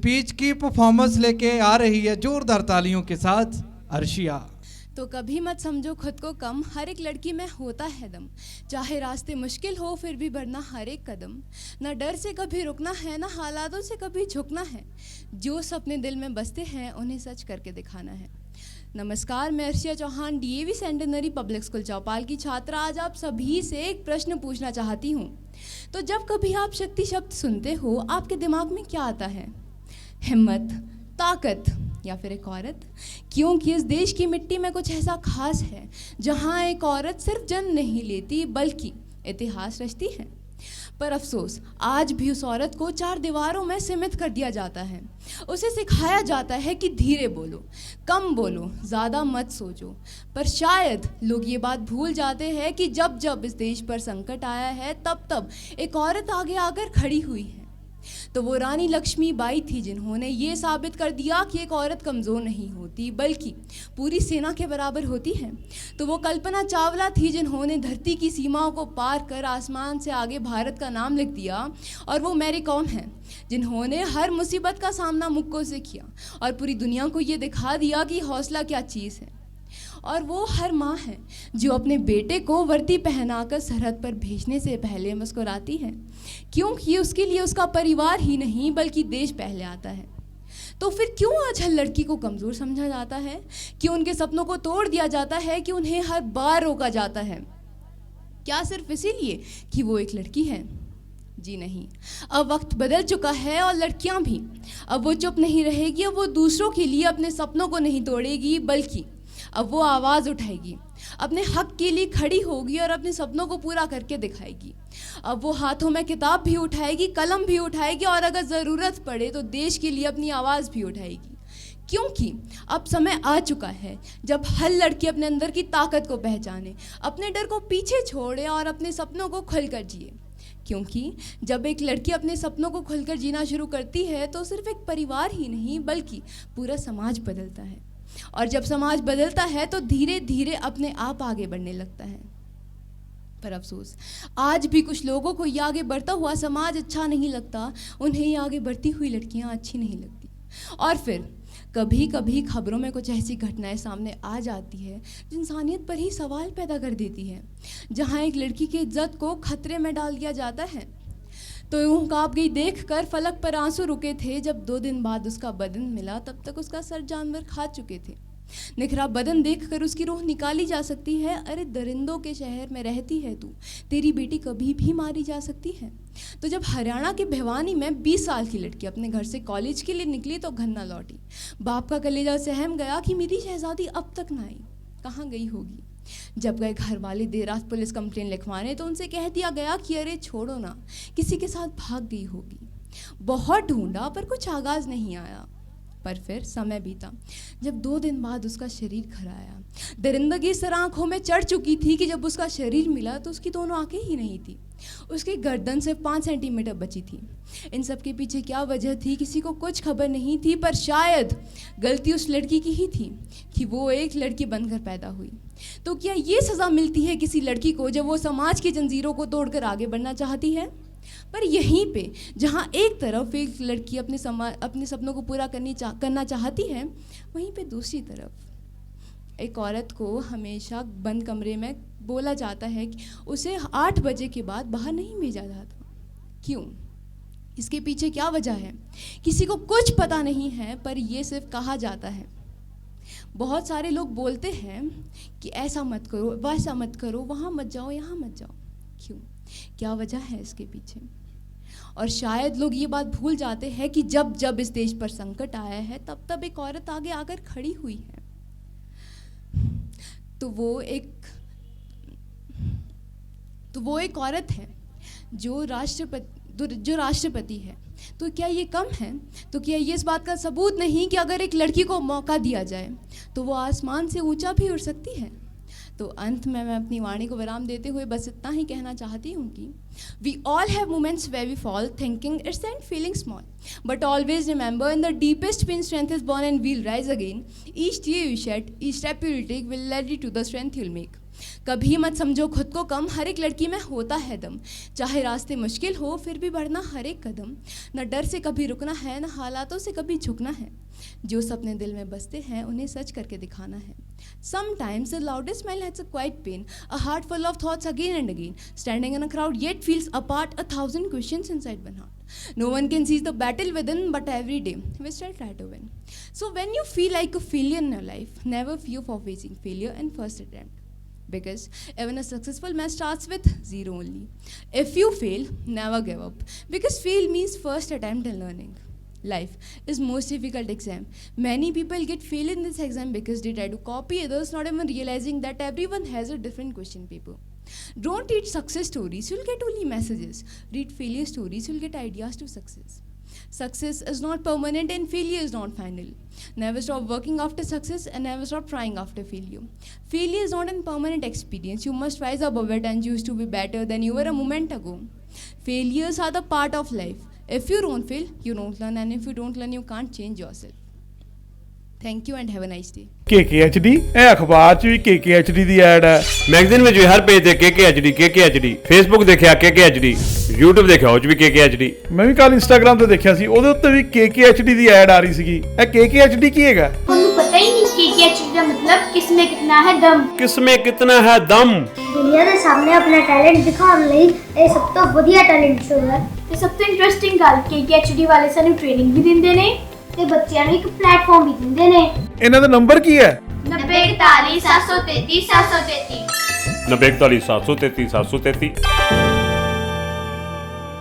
Speech की performance लेके आ रही है जोरदार तालियों के साथ अर्शिया। तो कभी मत समझो खुद को कम, हर एक लड़की में होता है दम। चाहे रास्ते मुश्किल हो फिर भी बढ़ना हर एक कदम। ना डर से कभी रुकना है, ना हालातों से कभी झुकना है। जो सपने दिल में बसते हैं उन्हें सच करके दिखाना है। नमस्कार, मैं Arshiya Chauhan, DAV centenary public school Chaupal की छात्रा। आज आप सभी से एक प्रश्न पूछना चाहती हूँ। तो जब कभी आप शक्ति शब्द सुनते हो, आपके दिमाग में क्या आता है? हिम्मत, ताकत या फिर एक औरत? क्योंकि इस देश की मिट्टी में कुछ ऐसा खास है जहाँ एक औरत सिर्फ जन्म नहीं लेती बल्कि इतिहास रचती है। पर अफसोस, आज भी उस औरत को चार दीवारों में सीमित कर दिया जाता है। उसे सिखाया जाता है कि धीरे बोलो, कम बोलो, ज़्यादा मत सोचो। पर शायद लोग ये बात भूल जाते हैं कि जब जब इस देश पर संकट आया है तब तब एक औरत आगे आकर खड़ी हुई है। तो वो रानी लक्ष्मीबाई थी जिन्होंने ये साबित कर दिया कि एक औरत कमज़ोर नहीं होती बल्कि पूरी सेना के बराबर होती है। तो वो कल्पना चावला थी जिन्होंने धरती की सीमाओं को पार कर आसमान से आगे भारत का नाम लिख दिया। और वो मैरी कॉम हैं जिन्होंने हर मुसीबत का सामना मुक्कों से किया और पूरी दुनिया को ये दिखा दिया कि हौसला क्या चीज़ है। और वो हर माँ है जो अपने बेटे को वर्दी पहनाकर सरहद पर भेजने से पहले मुस्कुराती है, क्योंकि उसके लिए उसका परिवार ही नहीं बल्कि देश पहले आता है। तो फिर क्यों आज हर लड़की को कमज़ोर समझा जाता है? क्यों उनके सपनों को तोड़ दिया जाता है? कि उन्हें हर बार रोका जाता है? क्या सिर्फ इसीलिए कि वो एक लड़की है? जी नहीं, अब वक्त बदल चुका है और लड़कियां भी। अब वो चुप नहीं रहेगी, अब वो दूसरों के लिए अपने सपनों को नहीं तोड़ेगी बल्कि अब वो आवाज़ उठाएगी, अपने हक के लिए खड़ी होगी और अपने सपनों को पूरा करके दिखाएगी। अब वो हाथों में किताब भी उठाएगी, कलम भी उठाएगी और अगर ज़रूरत पड़े तो देश के लिए अपनी आवाज़ भी उठाएगी। क्योंकि अब समय आ चुका है जब हर लड़की अपने अंदर की ताकत को पहचाने, अपने डर को पीछे छोड़े और अपने सपनों को खुलकर जिए। क्योंकि जब एक लड़की अपने सपनों को खुलकर जीना शुरू करती है तो सिर्फ एक परिवार ही नहीं बल्कि पूरा समाज बदलता है। और जब समाज बदलता है तो धीरे धीरे अपने आप आगे बढ़ने लगता है। पर अफसोस, आज भी कुछ लोगों को ये आगे बढ़ता हुआ समाज अच्छा नहीं लगता, उन्हें ये आगे बढ़ती हुई लड़कियां अच्छी नहीं लगती। और फिर कभी कभी खबरों में कुछ ऐसी घटनाएं सामने आ जाती है जो इंसानियत पर ही सवाल पैदा कर देती है, जहां एक लड़की की इज्जत को खतरे में डाल दिया जाता है। तो यूं कांप गई देखकर फलक पर आंसू रुके थे जब 2 दिन बाद उसका बदन मिला, तब तक उसका सर जानवर खा चुके थे। निखरा बदन देखकर उसकी रूह निकाली जा सकती है। अरे दरिंदों के शहर में रहती है तू, तेरी बेटी कभी भी मारी जा सकती है। तो जब हरियाणा के भिवानी में 20 साल की लड़की अपने घर से कॉलेज के लिए निकली तो घर ना लौटी। बाप का कलेजा सहम गया कि मेरी शहजादी अब तक ना आई, कहाँ गई होगी। जब गए घर वाले देर रात पुलिस कंप्लेन लिखवाने तो उनसे कह दिया गया कि अरे छोड़ो ना, किसी के साथ भाग गई होगी। बहुत ढूंढा पर कुछ आगाज नहीं आया। पर फिर समय बीता जब 2 दिन बाद उसका शरीर घर आया। दरिंदगी सर आँखों में चढ़ चुकी थी कि जब उसका शरीर मिला तो उसकी दोनों आंखें ही नहीं थी, उसकी गर्दन से 5 सेंटीमीटर बची थी। इन सब के पीछे क्या वजह थी किसी को कुछ खबर नहीं थी, पर शायद गलती उस लड़की की ही थी कि वो एक लड़की बनकर पैदा हुई। तो क्या ये सज़ा मिलती है किसी लड़की को जब वो समाज की जंजीरों को तोड़कर आगे बढ़ना चाहती है? पर यहीं पे जहाँ एक तरफ एक लड़की अपने सपनों को पूरा करना चाहती है, वहीं पे दूसरी तरफ एक औरत को हमेशा बंद कमरे में बोला जाता है कि उसे 8 बजे के बाद बाहर नहीं भेजा जाता। क्यों? इसके पीछे क्या वजह है किसी को कुछ पता नहीं है, पर यह सिर्फ कहा जाता है। बहुत सारे लोग बोलते हैं कि ऐसा मत करो, वैसा मत करो, वहाँ मत जाओ, यहाँ मत जाओ। क्यों? क्या वजह है इसके पीछे? और शायद लोग ये बात भूल जाते हैं कि जब जब इस देश पर संकट आया है तब तब एक औरत आगे आकर खड़ी हुई है। तो वो एक औरत है जो राष्ट्रपति है। तो क्या ये कम है? तो क्या ये इस बात का सबूत नहीं कि अगर एक लड़की को मौका दिया जाए तो वो आसमान से ऊंचा भी उड़ सकती है? तो अंत में मैं अपनी वाणी को विराम देते हुए बस इतना ही कहना चाहती हूँ कि we all have moments where we fall thinking it's end feeling small, but always remember in the deepest pain strength is born and we'll rise again. Each tear you shed, each step you will take will lead you to the strength you'll make. कभी मत समझो खुद को कम, हर एक लड़की में होता है दम। चाहे रास्ते मुश्किल हो फिर भी बढ़ना हर एक कदम। न डर से कभी रुकना है, न हालातों से कभी झुकना है। जो सपने दिल में बसते हैं उन्हें सच करके दिखाना है। Sometimes the loudest smile has a quiet pain, a heart full of thoughts again and again, standing in a crowd yet feels apart, 1,000 questions inside one heart. No one can see the battle within, but every day we still try to win. So when you feel like a failure in your life, never fear for facing failure in first attempt. Because even a successful man starts with 0 only. If you fail, never give up. Because fail means first attempt in learning. Life is most difficult exam. Many people get fail in this exam because they try to copy others, not even realizing that everyone has a different question paper. Don't read success stories, you'll get only messages. Read failure stories, you'll get ideas to success. Success is not permanent and failure is not final. Never stop working after success and never stop trying after failure. Failure is not a permanent experience. You must rise above it and choose to be better than you were a moment ago. Failures are the part of life. If you don't fail, you don't learn, and if you don't learn, you can't change yourself. Thank you and have a nice day. KKHD ਇਹ ਅਖਬਾਰ 'ਚ ਵੀ KKHD ਦੀ add ਹੈ, magazine ਵਿੱਚ ਵੀ ਹਰ page ਤੇ KKHD, Facebook ਦੇਖਿਆ KKHD, YouTube ਦੇਖਿਆ ਉਹ 'ਚ ਵੀ KKHD। ਮੈਂ ਵੀ ਕੱਲ Instagram ਤੇ ਦੇਖਿਆ ਸੀ, ਉਹਦੇ ਉੱਤੇ ਵੀ KKHD ਦੀ ਐਡ ਆ ਰਹੀ ਸੀਗੀ। ਇਹ KKHD ਕੀ ਹੈਗਾ? ਤੁਹਾਨੂੰ ਪਤਾ ਹੀ ਨਹੀਂ KKHD ਦਾ ਮਤਲਬ ਕਿਸਮੇ ਕਿਤਨਾ ਹੈ ਦਮ। ਕਿਸਮੇ ਕਿਤਨਾ ਹੈ ਦਮ। ਦੁਨੀਆ ਦੇ ਸਾਹਮਣੇ ਆਪਣਾ ਟੈਲੈਂਟ ਦਿਖਾਉਣ ਲਈ ਇਹ ਸਭ ਤੋਂ ਵਧੀਆ ਟੈਲੈਂਟ ਸ਼ੋਅ ਹੈ। ਤੇ ਸਭ ਤੋਂ ਇੰਟਰਸਟਿੰਗ ਗੱਲ KKHD ਵਾਲੇ ਸਾਨੂੰ ਟ੍ਰੇਨਿੰਗ ਵੀ ਦਿੰਦੇ ਨੇ ਤੇ ਬੱਚਿਆਂ ਨੂੰ ਇੱਕ ਪਲੇਟਫਾਰਮ ਵੀ ਦਿੰਦੇ ਨੇ। ਇਹਨਾਂ ਦਾ ਨੰਬਰ ਕੀ ਹੈ? 9041 733 733 9041 733 733।